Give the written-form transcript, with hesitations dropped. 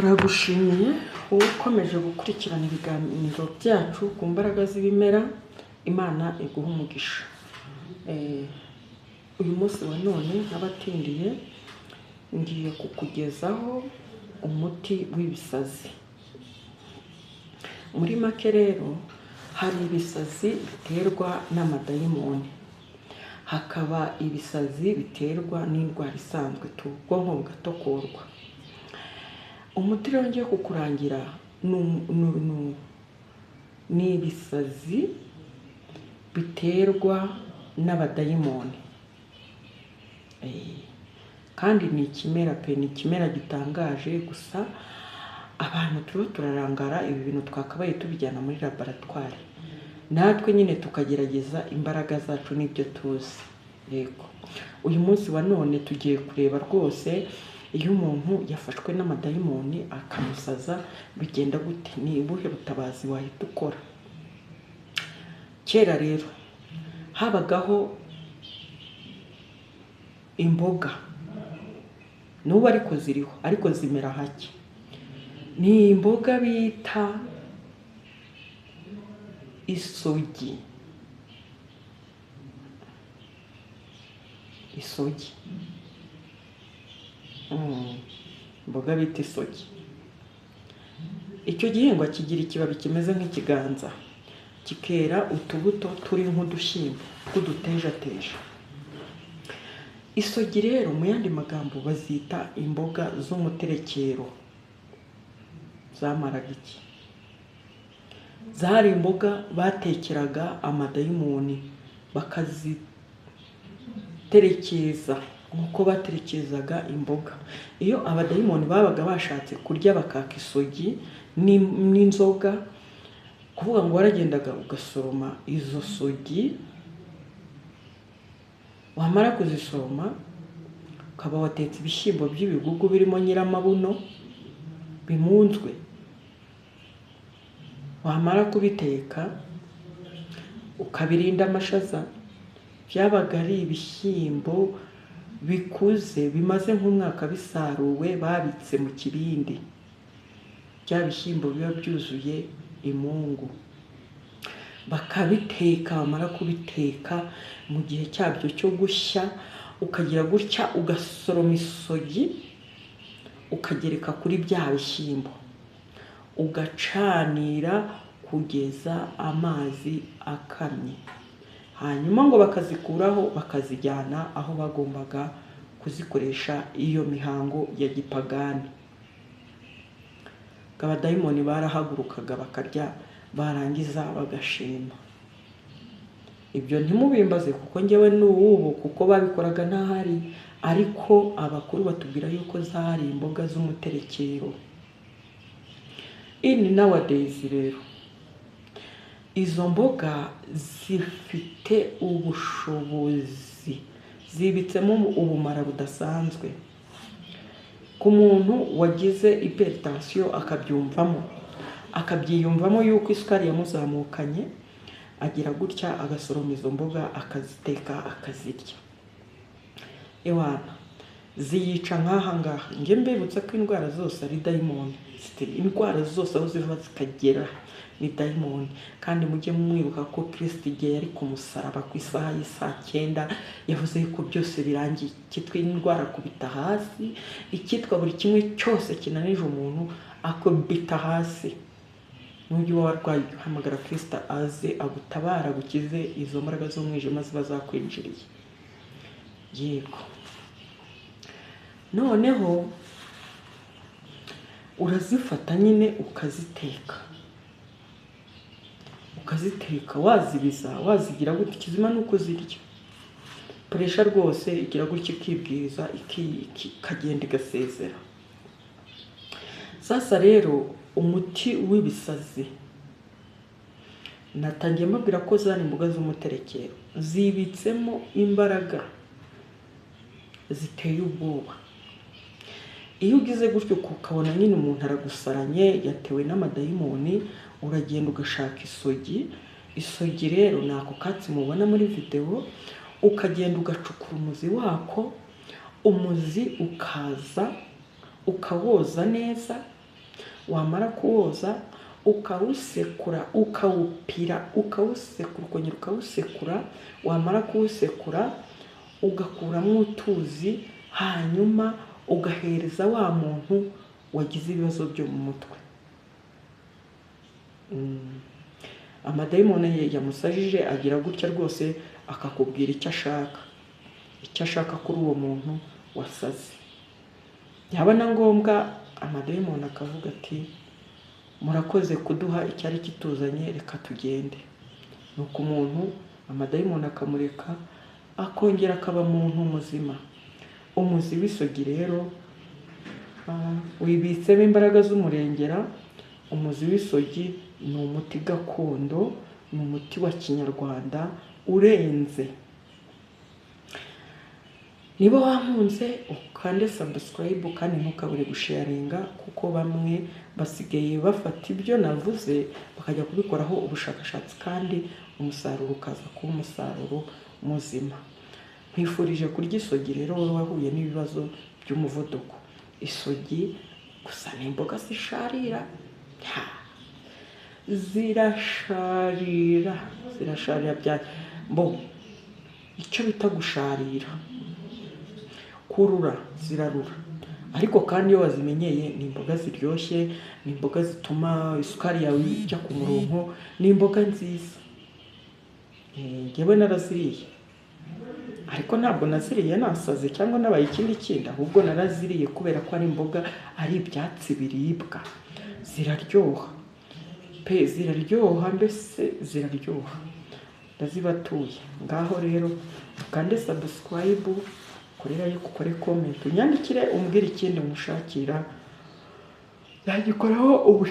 turagushimiye wowe ukomeje gukurikirana ibiganiro byacu ku mbaraga z'ibimera. Imana iguha umugisha. Uyu munsi wa none n'abatindiye ngiye kukugezaho umuti w'ibisazi. Muri make rero hari ibisazi biterwa n'amadayimoni, hakaba ibisazi biterwa n'indwara isanzwe ubwonko bugatokorwa. Umuti rero ngiye kukurangira ni ibisazi biterwa n'abadayimoni, kandi ni ikimera pe, ni ikimera gitangaje. Gusa abantu turiho turarangara ibi bintu twakabaye tubijyana muri laboratwari, natwe nyine tukagerageza imbaraga zacu n'ibyo tuzi. Yego, uyu munsi wa none tugiye kureba rwose iyo umuntu yafashwe n'amadayimoni akamusaza bigenda gute, ni ubuhe butabazi wahita ukora. Kera rero habagaho imboga, n'ubu ariko ziriho, ariko zimera hake. Ni imboga bita isogi. Imboga bita isogi. Icyo gihingwa kigira ikibabi kimeze nk'ikiganza, kikera utubuto turi nk'udushyimbo tw'udutejateja. Isogi rero mu yandi magambo bazita imboga z'umuterekero. Zamaraga iki? Zari imboga batekeraga amadayimoni, bakaziterekeza nk'uko baterekezaga imboga. Iyo abadayimoni babaga bashatse kurya bakaka isogi n'inzoga, kuvuga ngo waragendaga ugasoroma izo sogi, wamara kuzisoroma ukaba watetse ibishyimbo by'ibigugu birimo nyiramabuno bimunzwe. Wamara kubiteka ukabirinda amashaza, byabaga ari ibishyimbo bikuze bimaze nk'umwaka bisaruwe, babitse mu kibindi. Bya bishyimbo biba byuzuye imungu, bakabiteka. Bamara kubiteka mu gihe cyabyo cyo gushya, ukagira gutya ugasoroma isogi ukagereka kuri bya bishyimbo, ugacanira kugeza amazi akamye. Hanyuma ngo bakazikuraho bakazijyana aho bagombaga kuzikoresha iyo mihango ya gipagani. Abadayimoni barahagurukaga bakarya, barangiza bagashima. Ibyo ntimubimbaze kuko njyewe n'ubu, kuko babikoraga ntahari, ariko abakuru batubwira yuko zari imboga z'umuterekero. In nowadays rero izo mboga zifite ubushobozi, zibitsemo ubumara budasanzwe. Ku muntu wagize hypertension akabyiyumvamo yuko isukari yamuzamukanye, agira gutya agasoroma izo mboga akaziteka akazirya. Ewana, ziyica nk'aha ngaha. Njye mbibutsa ko indwara zose ari dayimoni. Indwara zose aho ziva zikagera ni dayimoni. Kandi mujye mwibuka ko Kristo igihe yari ku musaraba ku isaha y'isaa 9 yavuze ko byose birangiye. Icyitwa indwara kubita hasi, icyitwa buri kimwe cyose kinanije umuntu akubita hasi. Nujya uba warwaye uhamagara Kristo aze agutabara, agukize izo mbaraga z'umwijima ziba zakwinjiriye. Yego, noneho urazifata nyine ukaziteka, wazibiza, wazigira gutya. Ikizima nuko zirya puresha rwose igira gutya ikibwiriza, ikagenda igasezera. Sasa rero umuti w'ibisazi natangiye mbabwira ko zari imboga z'umuterekero, zibitsemo imbaraga ziteye ubwoba. Iyo ugize gutyo ukabona nyine umuntu aragusaranye, yatewe n'amadayimoni, uragenda ugashaka isogi. Isogi rero ni ako katsi mubona muri video, ukagenda ugacukura umuzi wako. Umuzi ukaza ukawoza neza, wamara kuwoza ukawusekura, ukawupira, ukawusekura, ukongera ukawusekura, wamara kuwusekura ugakuramo utuzi, hanyuma ugahereza wa muntu wagize ibibazo byo mu mutwe. Amadayimoni ye yamusajije agira gutya rwose, akakubwira icyo ashaka kuri uwo muntu wasaze. Yaba na ngombwa amadayimoni akavuga ati murakoze kuduha icyari kituzanye, reka tugende. Nuko umuntu amadayimoni akamureka, akongera akaba muntu muzima. Umuzi w'isogi rero wibitsemo imbaraga z'umurengera. Umuzi w'isogi ni umuti gakondo, ni umuti wa kinyarwanda urenze. Niba wankunze ukande subscribe kandi ntukabure gusharinga, kuko bamwe basigaye bafata ibyo navuze bakajya kubikoraho ubushakashatsi kandi umusaruro ukaza kuba umusaruro muzima. Nkwifurije kurya isogi rero wowe wahuye n'ibibazo by'umuvuduko. Isogi gusa ni imboga zisharira, zirasharira bya icyo bita gusharira, kurura, zirarura. Ariko kandi iyo wazimenyeye ni imboga ziryoshye, ni imboga zituma isukari yawe ijya ku murongo, ni imboga nziza. Njyewe naraziriye, ariko ntabwo naziriye nasaze cyangwa nabaye ikindi, ahubwo naraziriye kubera ko ari imboga, ari ibyatsi biribwa. Ziraryoha pe, ziraryoha, mbese ziraryoha. Ndazibatuye. Ngaho rero ukande subscribe, ukorera yo ukore comment, unyandikire umbwire ikindi mushakira, yagikoraho ubu